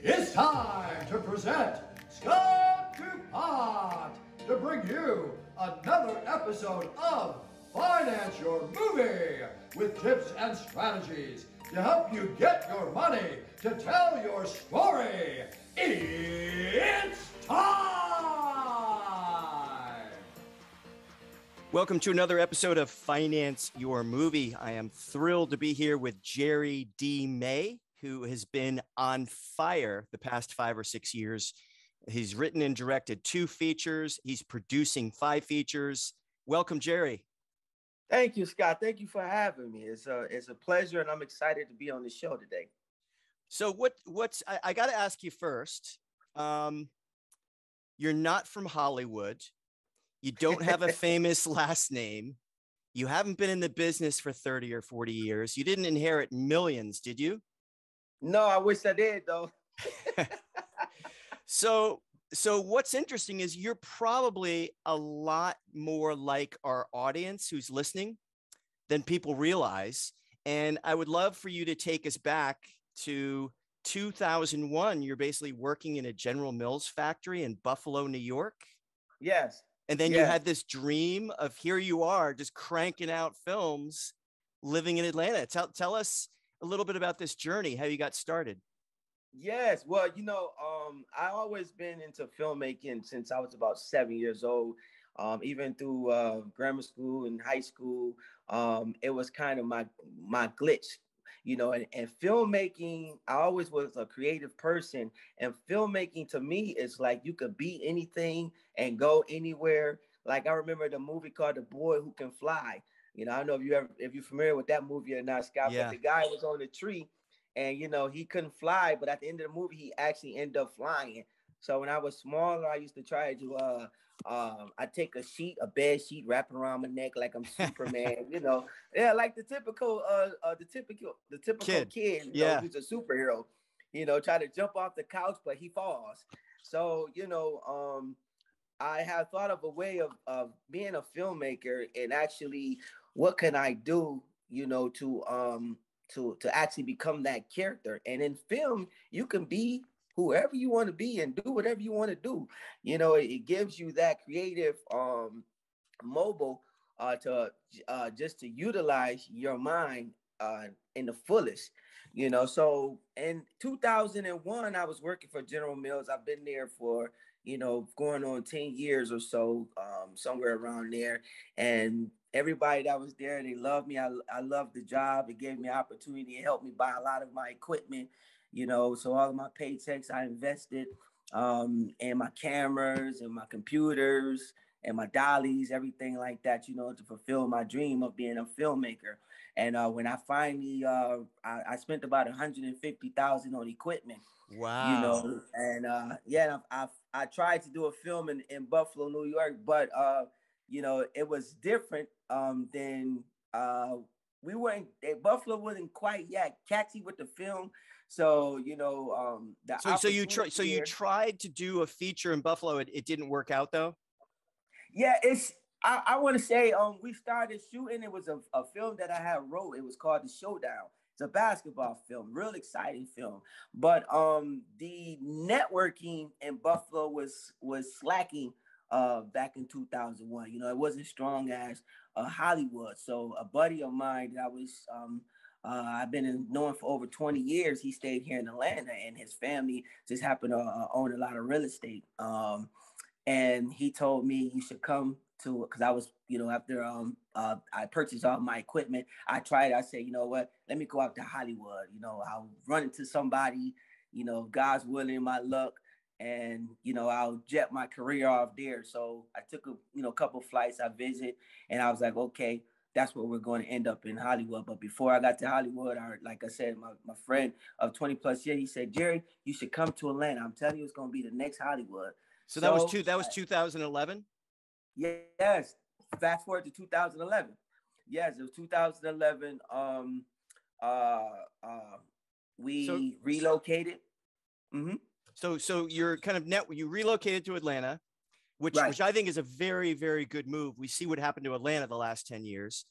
It's time to present Scott duPont to bring you another episode of Finance Your Movie with tips and strategies to help you get your money to tell your story. It's time! Welcome to another episode of Finance Your Movie. I am thrilled to be here with Jerry D. May, who has been on fire the past 5 or 6 years. He's written and directed 2 features. He's producing 5 features. Welcome, Jerry. Thank you, Scott. Thank you for having me. It's a pleasure, and I'm excited to be on the show today. So I got to ask you first. You're not from Hollywood. You don't have a famous last name. You haven't been in the business for 30 or 40 years. You didn't inherit millions, did you? No, I wish I did, though. So what's interesting is you're probably a lot more like our audience who's listening than people realize. And I would love for you to take us back to 2001. You're basically working in a General Mills factory in Buffalo, New York. Yes. And then you had this dream of, here you are just cranking out films, living in Atlanta. Tell us a little bit about this journey, how you got started. Yes. Well, I always been into filmmaking since I was about 7 years old. Even through grammar school and high school, it was kind of my glitch, and filmmaking, I always was a creative person, and filmmaking to me is like you could be anything and go anywhere. Like I remember the movie called The Boy Who Can Fly. I don't know if you're familiar with that movie or not, Scott, Yeah. but the guy was on the tree and, he couldn't fly, but at the end of the movie, he actually ended up flying. So when I was smaller, I used to try to, I take a bed sheet, wrap it around my neck like I'm Superman, like the typical kid, who's a superhero, try to jump off the couch, but he falls. So, I have thought of a way of being a filmmaker and actually what can I do, to actually become that character. And in film, you can be whoever you want to be and do whatever you want to do. It gives you that creative mobile to just to utilize your mind in the fullest. So in 2001, I was working for General Mills. I've been there for going on 10 years or so, somewhere around there. And everybody that was there, they loved me. I loved the job. It gave me opportunity. It helped me buy a lot of my equipment, so all of my paychecks I invested in my cameras and my computers and my dollies, everything like that, to fulfill my dream of being a filmmaker. And when I finally, I spent about $150,000 on equipment. Wow. And I tried to do a film in Buffalo, New York, but it was different than Buffalo wasn't quite yet catchy with the film. So, So you tried to do a feature in Buffalo. It didn't work out though? Yeah, I want to say we started shooting. It was a film that I had wrote. It was called The Showdown. It's a basketball film, real exciting film. But the networking in Buffalo was slacking back in 2001. It wasn't strong as Hollywood. So a buddy of mine that I've been knowing for over 20 years, he stayed here in Atlanta, and his family just happened to own a lot of real estate. And he told me you should come to, because I was, after I purchased all my equipment, I said, you know what, let me go out to Hollywood. I'll run into somebody, God's willing, my luck, and, I'll jet my career off there. So I took a couple flights, I visited, and I was like, okay, that's where we're going to end up in Hollywood. But before I got to Hollywood, like I said, my friend of 20 plus years, he said, Jerry, you should come to Atlanta. I'm telling you, it's going to be the next Hollywood. So that was 2011? Yes. Fast forward to 2011. Yes, it was 2011. We relocated. Mm-hmm. So you're kind of you relocated to Atlanta, which Right. which I think is a very, very good move. We see what happened to Atlanta the last 10 years.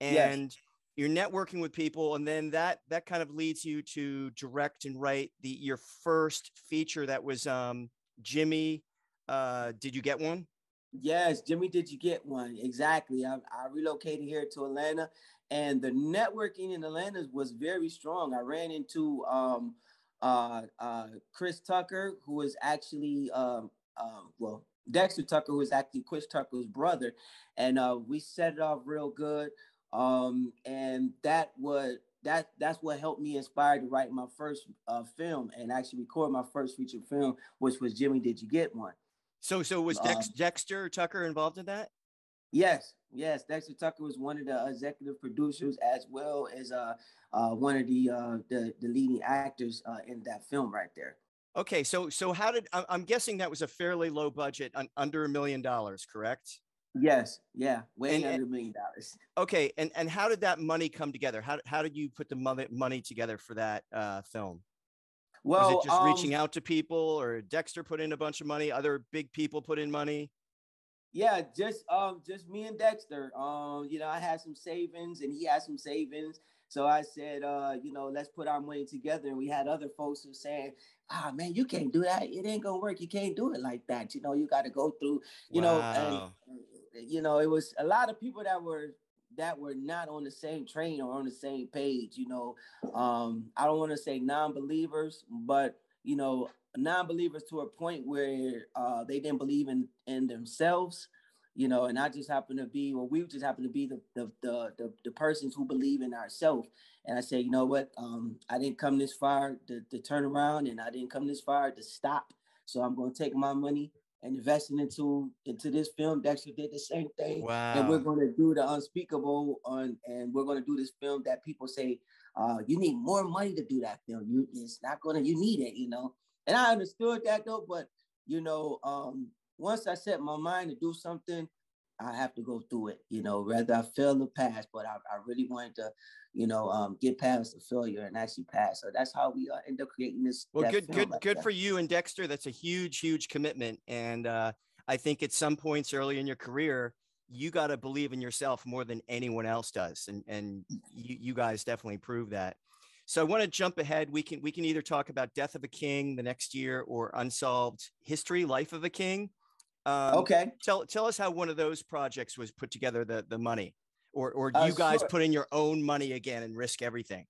And you're networking with people, and then that kind of leads you to direct and write your first feature that was Jimmy. Did you get one? Yes, Jimmy, did you get one? Exactly. I relocated here to Atlanta, and the networking in Atlanta was very strong. I ran into Chris Tucker, who is actually well, Dexter Tucker, who is actually Chris Tucker's brother, and we set it off real good. And that's what helped me inspire to write my first film and actually record my first feature film, which was Jimmy, Did You Get One? So was Dexter Tucker involved in that? Yes. Dexter Tucker was one of the executive producers, as well as one of the leading actors in that film right there. Okay, so how did I'm guessing that was a fairly low budget, under $1 million, correct? Yes, yeah, way and, under $1 million. Okay, and how did that money come together? How did you put the money together for that film? Well, was it just reaching out to people, or Dexter put in a bunch of money? Other big people put in money? Yeah, just me and Dexter. I had some savings and he had some savings. So I said, let's put our money together. And we had other folks who saying, man, you can't do that. It ain't gonna work. You can't do it like that. You got to go through, and it was a lot of people that were not on the same train or on the same page. I don't want to say non-believers, but non-believers to a point where they didn't believe in themselves, and I just happen to be, we just happen to be the persons who believe in ourselves. And I say, you know what, I didn't come this far to turn around, and I didn't come this far to stop. So I'm going to take my money and invest it into this film. Dexter did the same thing. Wow. And we're going to do the unspeakable and we're going to do this film that people say, you need more money to do that film. You need it, And I understood that though, but once I set my mind to do something, I have to go through it, whether I fail or pass, but I really wanted to, get past the failure and actually pass. So that's how we end up creating this. Well, good for you and Dexter. That's a huge commitment. And I think at some points early in your career, you got to believe in yourself more than anyone else does. And you guys definitely prove that. So I want to jump ahead. We can either talk about Death of a King the next year, or Unsolved History, Life of a King. Okay. Tell us how one of those projects was put together, the money, or you guys put in your own money again and risk everything.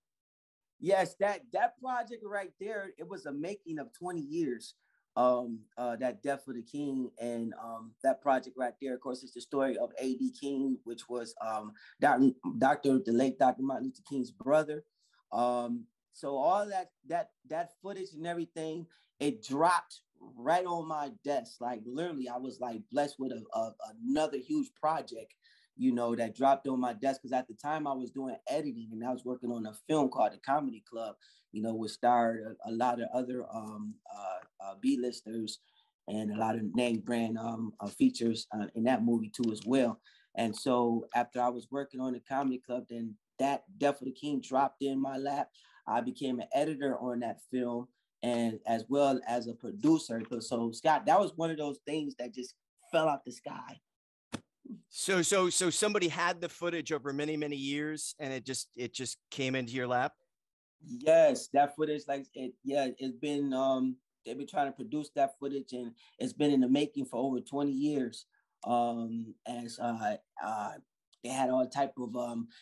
Yes, that project right there, it was a making of 20 years. That Death of the King, and that project right there, of course, is the story of A.D. King, which was the late Dr. Martin Luther King's brother. So all that footage and everything, it dropped right on my desk. Like literally, I was like blessed with another huge project, that dropped on my desk. Because at the time I was doing editing and I was working on a film called The Comedy Club, which starred a lot of other B-listers and a lot of name brand features in that movie too as well. And so after I was working on The Comedy Club, then that Death of the King dropped in my lap. I became an editor on that film, and as well as a producer. So Scott, that was one of those things that just fell out the sky. So somebody had the footage over many years, and it just came into your lap. Yes, that footage, it's been they've been trying to produce that footage, and it's been in the making for over 20 years. They had all type of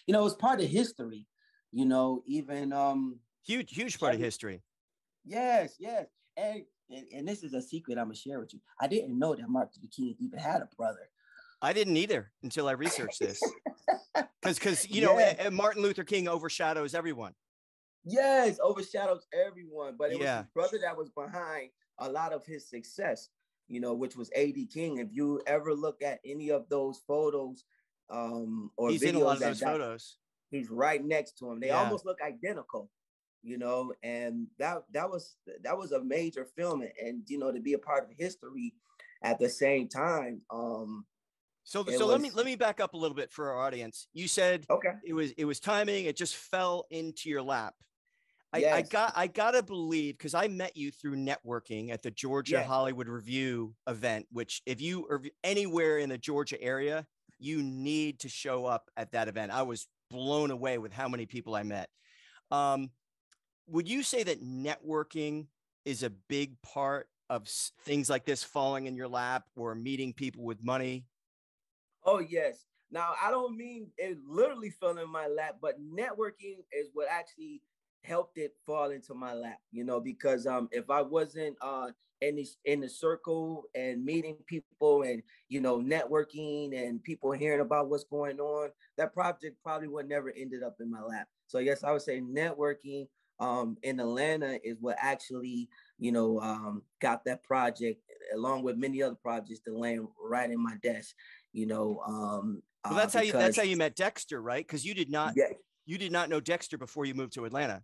it was part of history, even huge part of history. Yes. And this is a secret I'm gonna share with you. I didn't know that Martin Luther King even had a brother. I didn't either until I researched this. Because Martin Luther King overshadows everyone. Yes, overshadows everyone. But it was his brother that was behind a lot of his success, which was A.D. King. If you ever look at any of those photos, or he's videos, in a lot of those photos. He's right next to him. They almost look identical, and that was a major film, and to be a part of history at the same time. So let me back up a little bit for our audience. You said it was timing. It just fell into your lap. I gotta believe, because I met you through networking at the Georgia Hollywood Review event, which if you are anywhere in the Georgia area, you need to show up at that event. I was blown away with how many people I met. Would you say that networking is a big part of things like this falling in your lap or meeting people with money? Oh, yes. Now, I don't mean it literally fell in my lap, but networking is what actually helped it fall into my lap, because if I wasn't in the circle and meeting people and, networking and people hearing about what's going on, that project probably would never ended up in my lap. So yes, I would say networking in Atlanta is what actually, got that project along with many other projects to land right in my desk, Well, that's how you met Dexter, right? Because you did not know Dexter before you moved to Atlanta.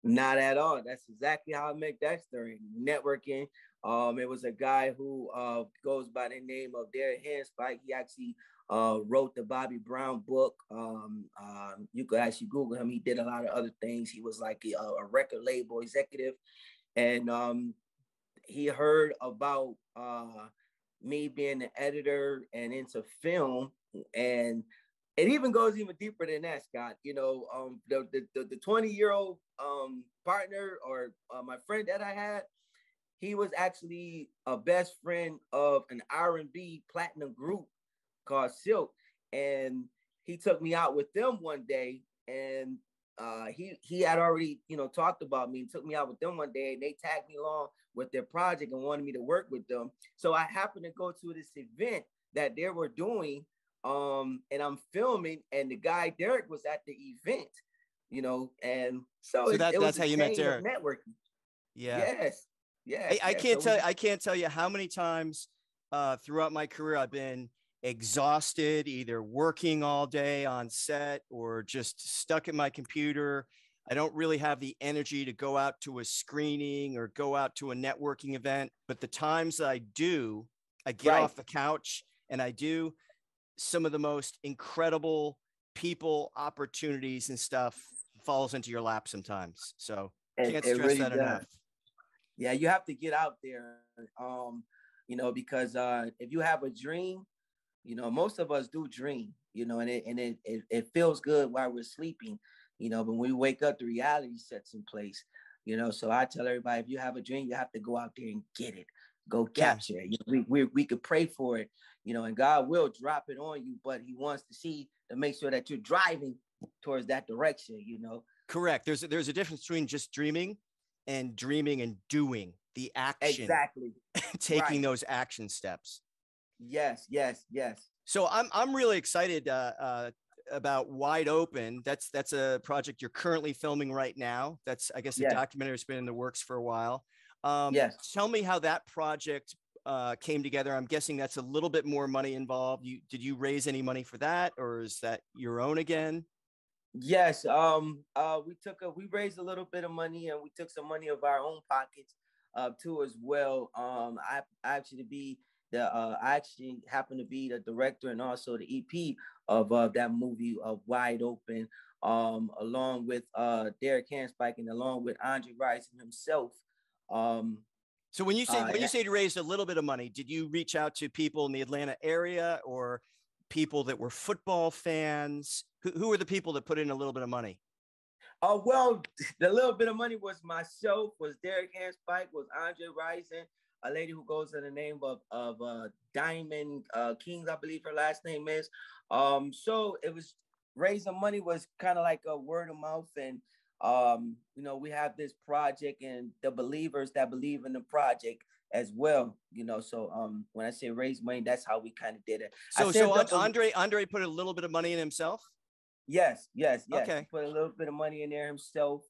Not at all. That's exactly how I met Dexter. Networking. It was a guy who goes by the name of Derek Handspike. He actually wrote the Bobby Brown book. You could actually Google him. He did a lot of other things. He was like a record label executive, and he heard about me being an editor and into film, and it even goes even deeper than that, Scott. The 20-year-old partner or my friend that I had, he was actually a best friend of an R&B platinum group called Silk, and he took me out with them one day, and he had already talked about me and took me out with them one day, and they tagged me along with their project and wanted me to work with them. So I happened to go to this event that they were doing, and I'm filming, and the guy Derek was at the event, and so that's how you met Derek. Networking. Yeah. Yes. I can't tell you how many times throughout my career I've been exhausted, either working all day on set or just stuck at my computer. I don't really have the energy to go out to a screening or go out to a networking event. But the times that I do, I get off the couch and I do some of the most incredible people, opportunities and stuff falls into your lap sometimes. So can't stress really that enough. Yeah, you have to get out there, because if you have a dream, most of us do dream, and it feels good while we're sleeping, but when we wake up, the reality sets in place, So I tell everybody, if you have a dream, you have to go out there and get it, go capture it. We could pray for it, and God will drop it on you, but He wants to make sure that you're driving towards that direction, Correct. There's a difference between just dreaming and doing the action. Exactly. Taking those action steps. Yes. So I'm really excited about Wide Open. That's a project you're currently filming right now. That's, I guess, a documentary that's been in the works for a while. Tell me how that project came together. I'm guessing that's a little bit more money involved. Did you raise any money for that, or is that your own again? Yes. We raised a little bit of money, and we took some money of our own pockets too as well. I actually happen to be the director and also the EP of that movie of Wide Open, along with Derek Handspike and along with Andre Rison himself. So when you say you raised a little bit of money, did you reach out to people in the Atlanta area or people that were football fans? Who were the people that put in a little bit of money? Well, the little bit of money was myself, was Derek Handspike, was Andre Rison, a lady who goes by the name of Diamond Kings, I believe her last name is. So it was raising money was kind of like a word of mouth, and we have this project and the believers that believe in the project as well, So when I say raise money, that's how we kind of did it. So Andre put a little bit of money in himself. Yes. Okay. He put a little bit of money in there himself.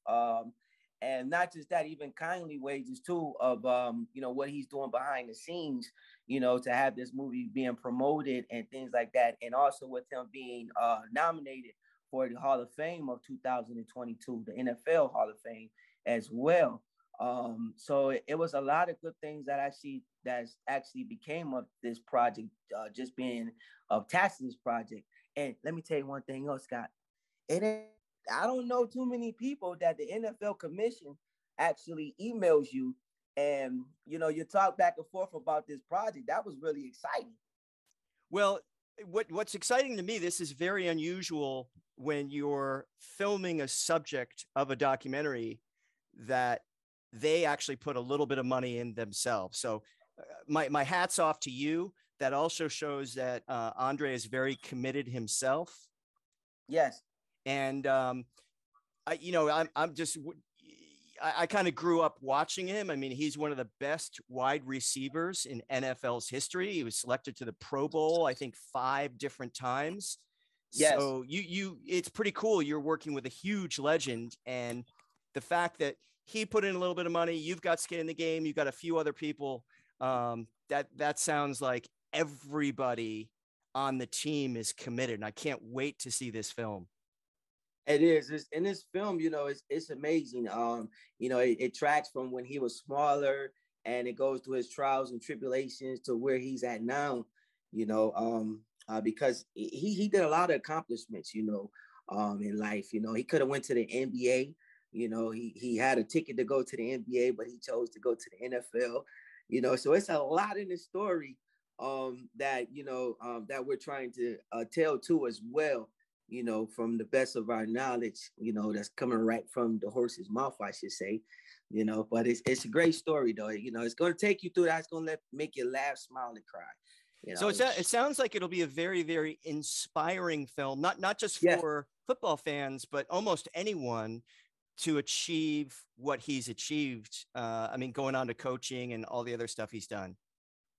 And not just that, even kindly wages too of what he's doing behind the scenes, to have this movie being promoted and things like that. And also with him being nominated for the Hall of Fame of 2022, the NFL Hall of Fame as well. So it was a lot of good things that actually became of this project, just being attached to this project. And let me tell you one thing else, Scott. I don't know too many people that the NFL commission actually emails you and, you talk back and forth about this project. That was really exciting. Well, What's exciting to me, this is very unusual when you're filming a subject of a documentary that they actually put a little bit of money in themselves. So my hat's off to you. That also shows that Andre is very committed himself. Yes. And I'm just I kind of grew up watching him. I mean, he's one of the best wide receivers in NFL's history. He was selected to the Pro Bowl, I think 5 different times. Yes. So it's pretty cool. You're working with a huge legend, and the fact that he put in a little bit of money, you've got skin in the game, you've got a few other people. That sounds like everybody on the team is committed, and I can't wait to see this film. It is. In this film, it's amazing. It tracks from when he was smaller, and it goes through his trials and tribulations to where he's at now. Because he did a lot of accomplishments. In life. He could have went to the NBA. He had a ticket to go to the NBA, but he chose to go to the NFL. So it's a lot in the story that we're trying to tell too as well. From the best of our knowledge, that's coming right from the horse's mouth, I should say, but it's a great story though. It's going to take you through that. It's going to make you laugh, smile, and cry. So it sounds like it'll be a very, very inspiring film, not just for football fans, but almost anyone to achieve what he's achieved. I mean, going on to coaching and all the other stuff he's done.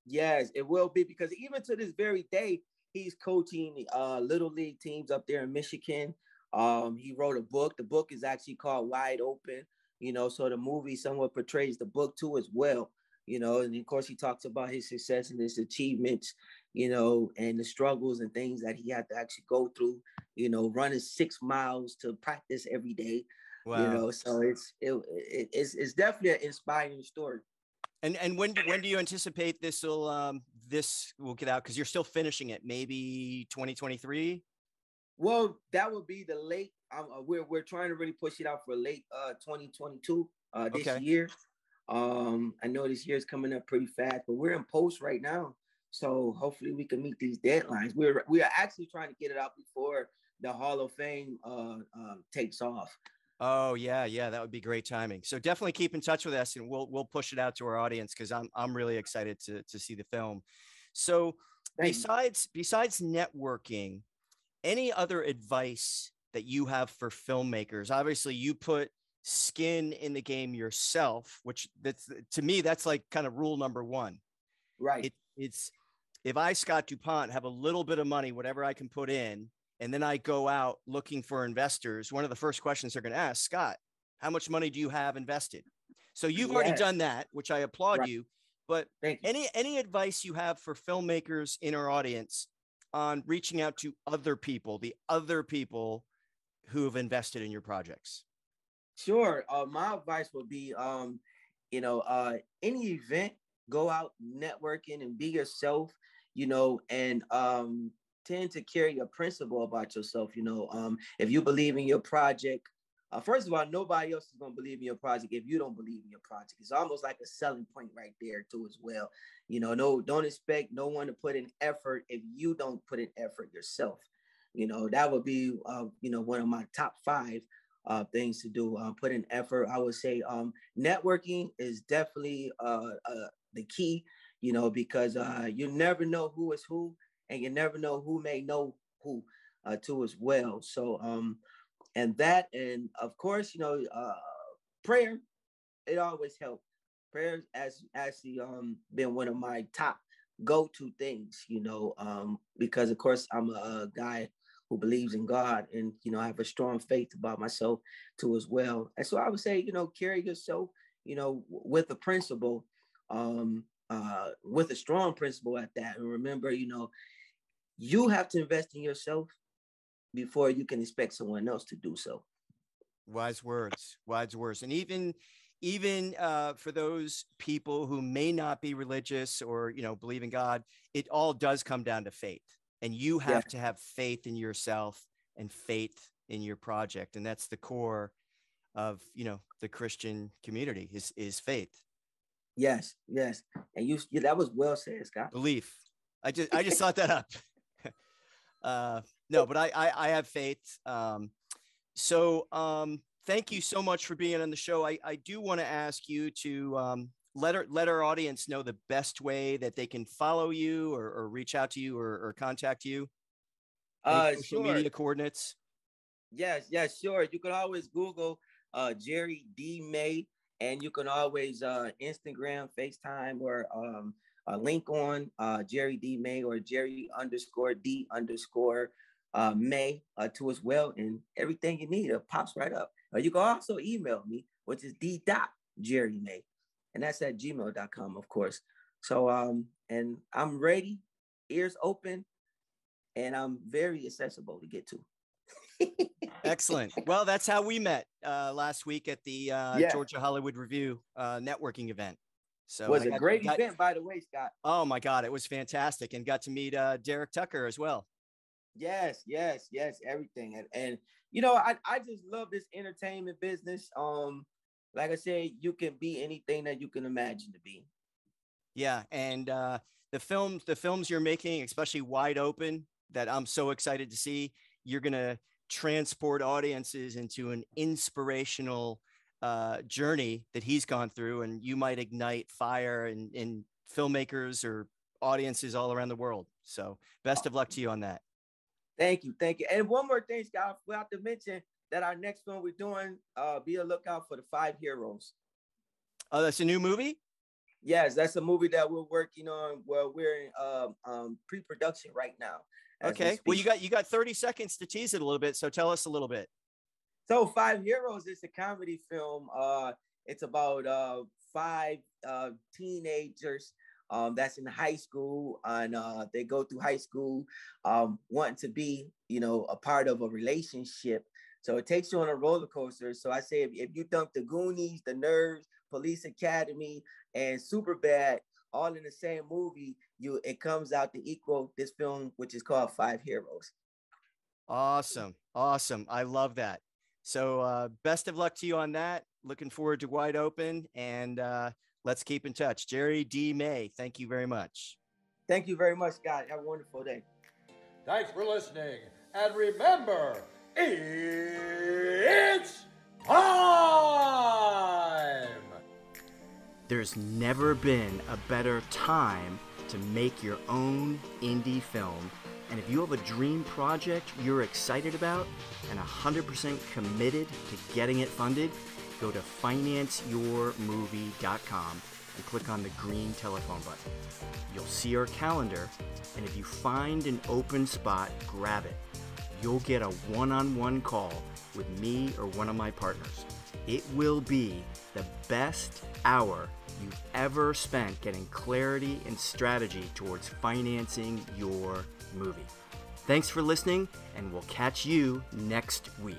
Yes, it will be, because even to this very day, he's coaching little league teams up there in Michigan. He wrote a book. The book is actually called Wide Open. So the movie somewhat portrays the book too as well. And of course he talks about his success and his achievements, and the struggles and things that he had to actually go through, running 6 miles to practice every day. Wow. So it's definitely an inspiring story. And when do you anticipate this will get out? Because you're still finishing it, maybe 2023. Well, that would be the late. We're trying to really push it out for late 2022 this year. I know this year is coming up pretty fast, but we're in post right now, so hopefully we can meet these deadlines. We are actually trying to get it out before the Hall of Fame takes off. Oh yeah, that would be great timing. So definitely keep in touch with us, and we'll push it out to our audience, because I'm really excited to see the film. So besides networking, any other advice that you have for filmmakers? Obviously, you put skin in the game yourself, which to me that's like kind of rule number 1. Right. It's if I, Scott duPont, have a little bit of money, whatever I can put in, and then I go out looking for investors, one of the first questions they're going to ask, Scott, how much money do you have invested? So you've already done that, which I applaud you. But any advice you have for filmmakers in our audience on reaching out to other people, the other people who have invested in your projects? Sure. My advice would be, any event, go out networking and be yourself, and tend to carry a principle about yourself. If you believe in your project, first of all, nobody else is going to believe in your project if you don't believe in your project. It's almost like a selling point right there too as well. Don't expect no one to put in effort if you don't put in effort yourself. That would be, one of my top 5 things to do. Put in effort. I would say networking is definitely the key, because you never know who is who, and you never know who may know who too as well. So and of course, prayer, it always helps. Prayer has actually been one of my top go-to things, because of course I'm a guy who believes in God, and I have a strong faith about myself too as well. And so I would say, carry yourself, with a principle, with a strong principle at that. And remember, you have to invest in yourself before you can expect someone else to do so. Wise words. And even for those people who may not be religious or, believe in God, it all does come down to faith. And you have to have faith in yourself and faith in your project. And that's the core of, the Christian community is faith. Yes. And that was well said, Scott. Belief. I just thought that up. No, but I have faith. Thank you so much for being on the show. I do want to ask you to let our audience know the best way that they can follow you or reach out to you or contact you. Any social Sure. media coordinates? Yes, sure. You can always Google Jerry D. May, and you can always Instagram, FaceTime, or a link on Jerry D. May or Jerry_D_ May to as well, and everything you need pops right up. You can also email me, which is d.jerrymay, and that's at gmail.com, of course. So and I'm ready, ears open, and I'm very accessible to get to. Excellent. Well, that's how we met last week at the Georgia Hollywood Review networking event. So it was a great event, by the way, Scott. Oh my God, it was fantastic, and got to meet Derek Tucker as well. Yes, everything, and you know, I just love this entertainment business. Like I said, you can be anything that you can imagine to be. Yeah, and the films you're making, especially Wide Open, that I'm so excited to see. You're gonna transport audiences into an inspirational journey that he's gone through, and you might ignite fire in filmmakers or audiences all around the world. So best of luck to you on that. Thank you. And one more thing, Scott, we have to mention that our next film we're doing, be a lookout for The 5 Heroes. Oh, that's a new movie? Yes, that's a movie that we're working on. Well, we're in pre-production right now. Okay. Well, you got 30 seconds to tease it a little bit. So tell us a little bit. So 5 Heroes is a comedy film. It's about 5 teenagers that's in high school, and they go through high school wanting to be, a part of a relationship. So it takes you on a roller coaster. So I say, if you dump The Goonies, The Nerves, Police Academy, and Superbad all in the same movie, it comes out to equal this film, which is called 5 Heroes. Awesome. I love that. So best of luck to you on that. Looking forward to Wide Open, and let's keep in touch. Jerry D. May, thank you very much. Thank you very much, Scott. Have a wonderful day. Thanks for listening. And remember, it's time! There's never been a better time to make your own indie film. And if you have a dream project you're excited about and 100% committed to getting it funded, go to financeyourmovie.com and click on the green telephone button. You'll see our calendar, and if you find an open spot, grab it. You'll get a one-on-one call with me or one of my partners. It will be the best hour you've ever spent getting clarity and strategy towards financing your movie. Thanks for listening, and we'll catch you next week.